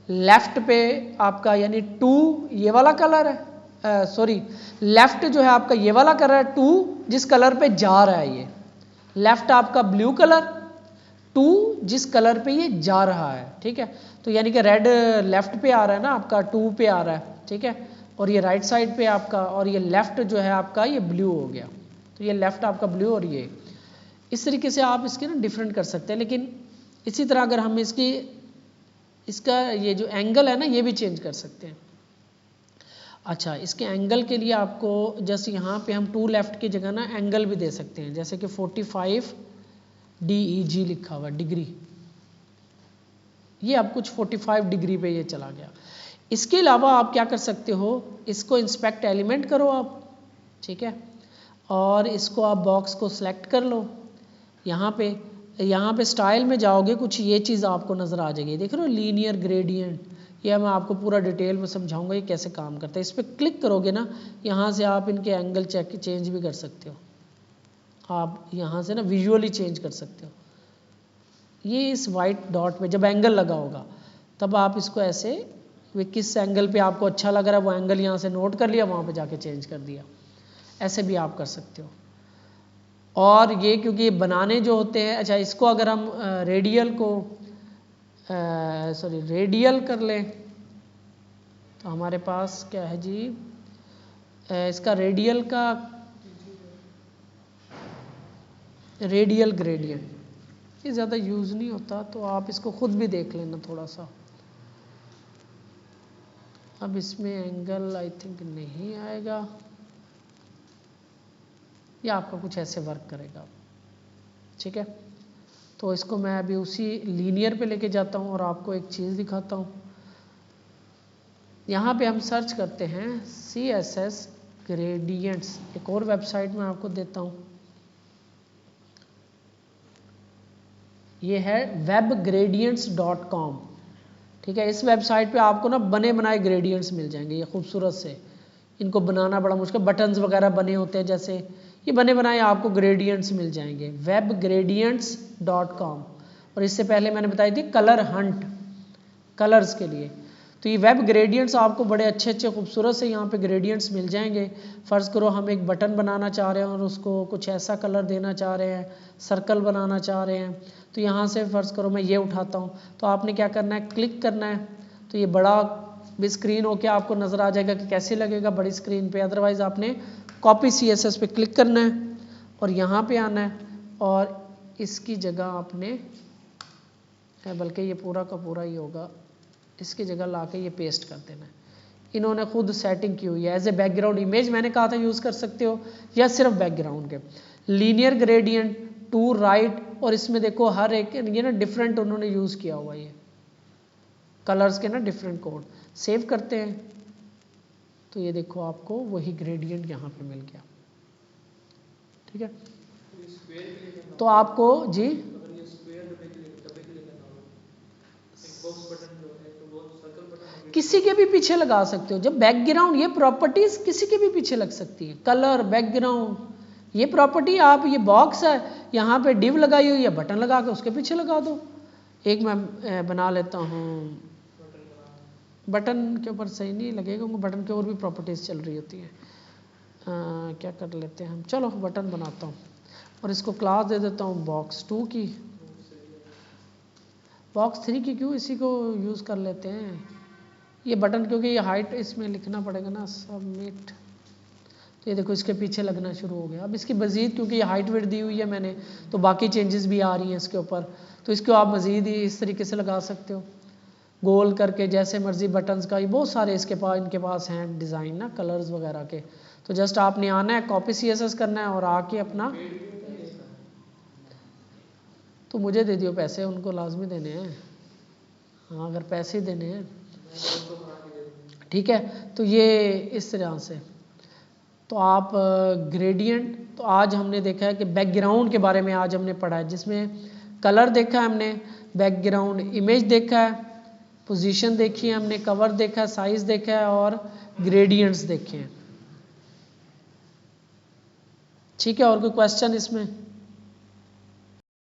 लेफ्ट पे आपका यानी टू ये वाला कलर है, सॉरी लेफ्ट जो है आपका ये वाला कलर है, टू जिस कलर पे जा रहा है, ये लेफ्ट आपका ब्लू कलर, टू जिस कलर पे ये जा रहा है, ठीक है। तो यानी कि रेड लेफ्ट पे आ रहा है ना आपका, टू पे आ रहा है, ठीक है, और ये राइट साइड पे आपका, और ये लेफ्ट जो है आपका ये ब्लू हो गया। तो ये लेफ्ट आपका ब्लू और ये इस तरीके से आप इसके ना डिफरेंट कर सकते हैं। लेकिन इसी तरह अगर हम इसका ये जो एंगल है ना ये भी चेंज कर सकते हैं। अच्छा, इसके एंगल के लिए आपको जैसे यहाँ पे हम टू लेफ्ट की जगह ना एंगल भी दे सकते हैं, जैसे कि 45 DEG लिखा हुआ डिग्री, ये अब कुछ 45 डिग्री पे ये चला गया। इसके अलावा आप क्या कर सकते हो, इसको इंस्पेक्ट एलिमेंट करो आप, ठीक है, और इसको आप बॉक्स को सिलेक्ट कर लो। यहाँ पे स्टाइल में जाओगे, कुछ ये चीज़ आपको नज़र आ जाएगी, देख रहे हो लीनियर ग्रेडियंट, ये मैं आपको पूरा डिटेल में समझाऊंगा ये कैसे काम करता है। इस पर क्लिक करोगे ना, यहाँ से आप इनके एंगल चेंज भी कर सकते हो, आप यहाँ से ना विजुअली चेंज कर सकते हो। ये इस वाइट डॉट पे जब एंगल लगा होगा तब आप इसको ऐसे, किस एंगल पे आपको अच्छा लग रहा है वो एंगल यहाँ से नोट कर लिया, वहाँ पे जाके चेंज कर दिया, ऐसे भी आप कर सकते हो। और ये क्योंकि बनाने जो होते हैं, अच्छा इसको अगर हम रेडियल कर लें तो हमारे पास क्या है जी, इसका रेडियल ग्रेडियंट ये ज़्यादा यूज़ नहीं होता, तो आप इसको खुद भी देख लेना थोड़ा सा। अब इसमें एंगल आई थिंक नहीं आएगा, या आपका कुछ ऐसे वर्क करेगा, ठीक है। तो इसको मैं अभी उसी लीनियर पे लेके जाता हूँ और आपको एक चीज़ दिखाता हूँ। यहाँ पे हम सर्च करते हैं CSS ग्रेडियंट्स, एक और वेबसाइट में आपको देता हूँ, ये है webgradients.com, ठीक है। इस वेबसाइट पे आपको ना बने बनाए ग्रेडियंट्स मिल जाएंगे, ये खूबसूरत से, इनको बनाना बड़ा मुश्किल, बटन्स वगैरह बने होते हैं जैसे, ये बने बनाए आपको ग्रेडियंट्स मिल जाएंगे webgradients.com। और इससे पहले मैंने बताई थी कलर हंट, कलर्स के लिए। तो ये वेब ग्रेडियंट्स आपको बड़े अच्छे अच्छे खूबसूरत से यहाँ पे ग्रेडियंट्स मिल जाएंगे। फ़र्ज़ करो हम एक बटन बनाना चाह रहे हैं और उसको कुछ ऐसा कलर देना चाह रहे हैं, सर्कल बनाना चाह रहे हैं, तो यहाँ से फ़र्ज़ करो मैं ये उठाता हूँ, तो आपने क्या करना है, क्लिक करना है, तो ये बड़ा भी स्क्रीन होके आपको नज़र आ जाएगा कि कैसे लगेगा बड़ी स्क्रीन पे। अदरवाइज़ आपने कॉपी CSS पे क्लिक करना है और यहाँ पे आना है और इसकी जगह आपने, बल्कि ये पूरा का पूरा ही होगा, इसकी जगह लाके ये पेस्ट कर देना है। इन्होंने खुद सेटिंग की हुई है, एज ए बैकग्राउंड इमेज मैंने कहा था यूज़ कर सकते हो, या सिर्फ बैकग्राउंड के। लीनियर ग्रेडियंट टू राइट, और इसमें देखो हर एक ये ना डिफरेंट उन्होंने यूज़ किया हुआ, ये कलर्स के ना डिफरेंट कोड। सेव करते हैं तो ये देखो आपको वही ग्रेडियंट यहाँ पे मिल गया। ठीक है। तो आपको जी किसी के भी पीछे लगा सकते हो। जब बैकग्राउंड, ये प्रॉपर्टीज किसी के भी पीछे लग सकती है, कलर, बैकग्राउंड, ये प्रॉपर्टी आप, ये बॉक्स है यहाँ पे डिव लगाई हुई है, बटन लगा के उसके पीछे लगा दो। एक मैं बना लेता हूँ, बटन के ऊपर सही नहीं लगेगा, बटन के और भी प्रॉपर्टीज चल रही होती हैं। क्या कर लेते हैं हम, चलो बटन बनाता हूँ और इसको क्लास दे देता हूँ बॉक्स 2 की। बॉक्स 3 की क्यों, इसी को यूज़ कर लेते हैं। ये बटन क्योंकि ये हाइट इसमें लिखना पड़ेगा ना, सबमिट। तो ये देखो इसके पीछे लगना शुरू हो गया। अब इसकी मज़ीद, क्योंकि ये हाइट विड्थ दी हुई है मैंने, तो बाकी चेंजेस भी आ रही हैं इसके ऊपर, तो इसको आप मज़ीद ही इस तरीके से लगा सकते हो, गोल करके जैसे मर्जी। बटन्स का ये बहुत सारे इनके पास हैं डिज़ाइन ना, कलर्स वगैरह के। तो जस्ट आपने आना है, कॉपी CSS करना है और आके अपना, तो मुझे दे दियो पैसे, उनको लाजमी देने हैं। हाँ अगर पैसे देने हैं ठीक है। तो ये इस तरह से, तो आप ग्रेडियंट, तो आज हमने देखा है कि बैकग्राउंड के बारे में आज हमने पढ़ा है, जिसमें कलर देखा है हमने, बैकग्राउंड इमेज देखा है, पोजीशन देखी है हमने, कवर देखा है, साइज देखा है और ग्रेडियंट्स देखे हैं। ठीक है, और कोई क्वेश्चन इसमें?